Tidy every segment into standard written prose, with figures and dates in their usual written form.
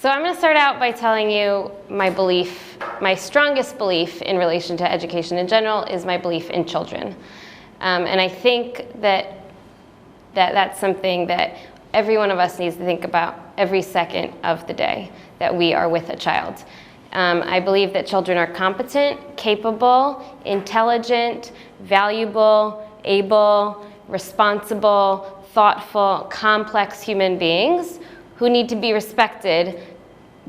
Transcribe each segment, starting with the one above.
So I'm going to start out by telling you my belief, my strongest belief in relation to education in general is my belief in children. And I think that's something that every one of us needs to think about every second of the day that we are with a child. I believe that children are competent, capable, intelligent, valuable, able, responsible, thoughtful, complex human beings who need to be respected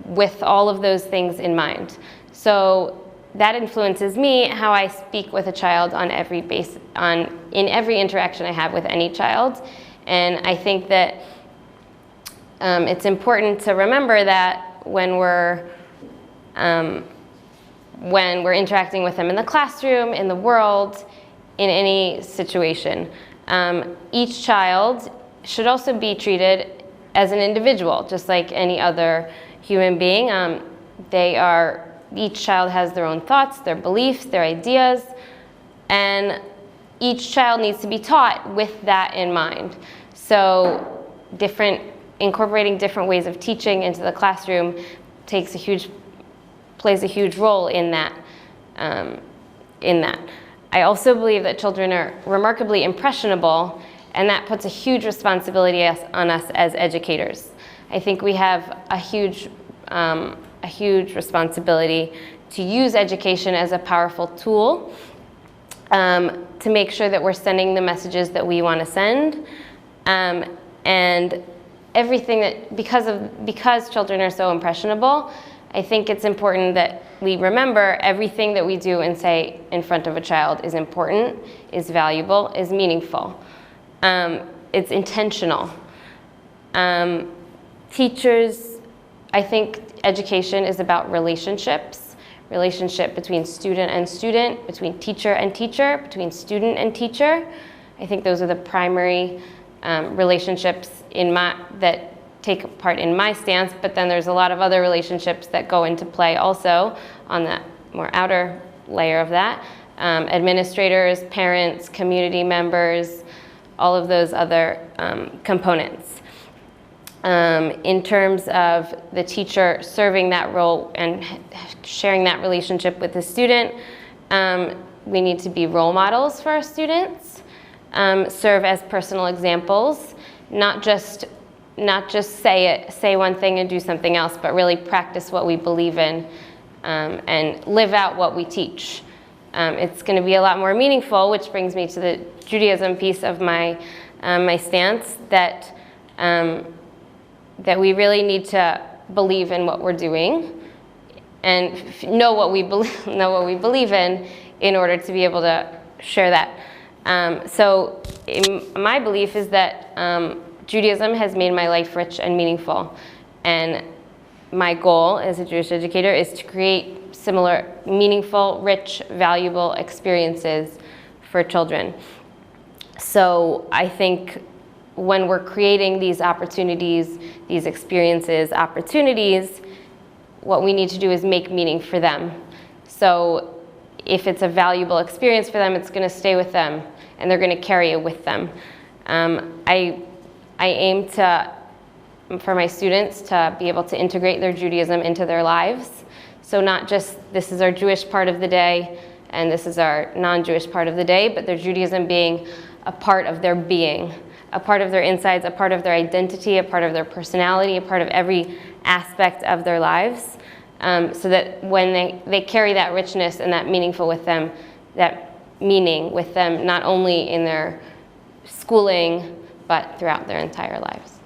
with all of those things in mind. So that influences me, how I speak with a child on in every interaction I have with any child. And I think that it's important to remember that when we're interacting with them in the classroom, in the world, in any situation. Each child should also be treated as an individual, just like any other human being. Each child has their own thoughts, their beliefs, their ideas, and each child needs to be taught with that in mind. So incorporating different ways of teaching into the classroom plays a huge role in that. I also believe that children are remarkably impressionable, and that puts a huge responsibility on us as educators. I think we have a huge responsibility to use education as a powerful tool to make sure that we're sending the messages that we want to send, and everything that because children are so impressionable, I think it's important that we remember everything that we do and say in front of a child is important, is valuable, is meaningful. It's intentional. Teachers, I think education is about relationships, relationship between student and student, between teacher and teacher, between student and teacher. I think those are the primary relationships that take part in my stance, but then there's a lot of other relationships that go into play also on that more outer layer of that. Administrators, parents, community members, all of those other components. In terms of the teacher serving that role and sharing that relationship with the student, we need to be role models for our students, serve as personal examples, not just say one thing and do something else, but really practice what we believe in and live out what we teach. It's going to be a lot more meaningful, which brings me to the Judaism piece of my stance, that we really need to believe in what we're doing and know what we believe in order to be able to share that. So my belief is that Judaism has made my life rich and meaningful, and my goal as a Jewish educator is to create similar meaningful, rich, valuable experiences for children. So I think when we're creating these opportunities, these experiences, what we need to do is make meaning for them. So if it's a valuable experience for them, it's going to stay with them, and they're going to carry it with them. I aim for my students to be able to integrate their Judaism into their lives. So not just this is our Jewish part of the day and this is our non-Jewish part of the day, but their Judaism being a part of their being, a part of their insides, a part of their identity, a part of their personality, a part of every aspect of their lives, so that when they carry that richness and that meaningful with them, that meaning with them, not only in their schooling, but throughout their entire lives.